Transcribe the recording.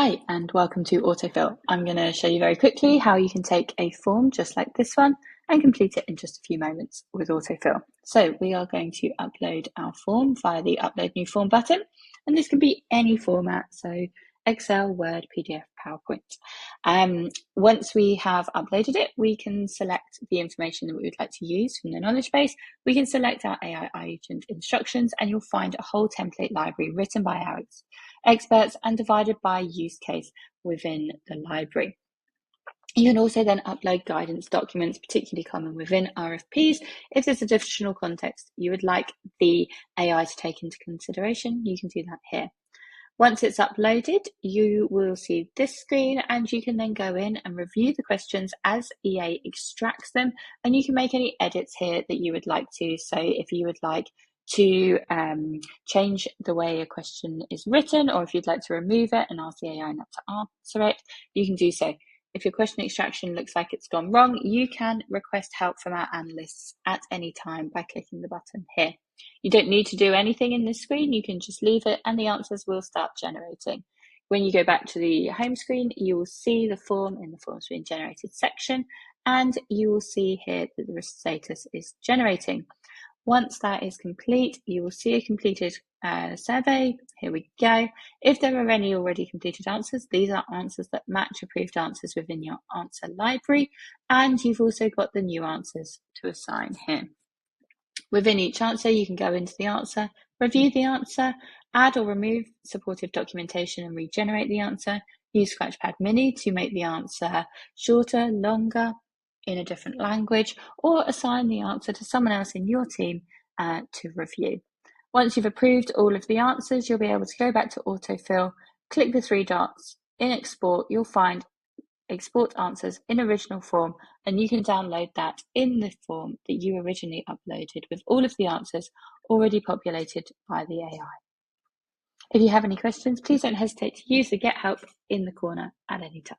Hi, and welcome to Autofill. I'm going to show you very quickly how you can take a form just like this one and complete it in just a few moments with Autofill. So we are going to upload our form via the Upload New Form button, and this can be any format, so Excel, Word, PDF, PowerPoint. Once we have uploaded it, we can select the information that we would like to use from the knowledge base. We can select our AI agent instructions, and you'll find a whole template library written by our experts and divided by use case within the library. You can also then upload guidance documents, particularly common within RFPs. If there's additional context you would like the AI to take into consideration, you can do that here. Once it's uploaded, you will see this screen, and you can then go in and review the questions as EA extracts them, and you can make any edits here that you would like to. So if you would like to change the way a question is written, or if you'd like to remove it and ask the AI not to answer it, you can do so. If your question extraction looks like it's gone wrong, you can request help from our analysts at any time by clicking the button here. You don't need to do anything in this screen, you can just leave it and the answers will start generating. When you go back to the home screen, you will see the form in the forms being generated section, and you will see here that the status is generating. Once that is complete, you will see a completed survey. Here we go. If there are any already completed answers, these are answers that match approved answers within your answer library, and you've also got the new answers to assign here. Within each answer, you can go into the answer, review the answer, add or remove supportive documentation and regenerate the answer, use Scratchpad Mini to make the answer shorter, longer, in a different language, or assign the answer to someone else in your team to review. Once you've approved all of the answers, you'll be able to go back to Autofill, click the three dots. In Export, you'll find Export Answers in Original Form, and you can download that in the form that you originally uploaded with all of the answers already populated by the AI. If you have any questions, please don't hesitate to use the Get Help in the corner at any time.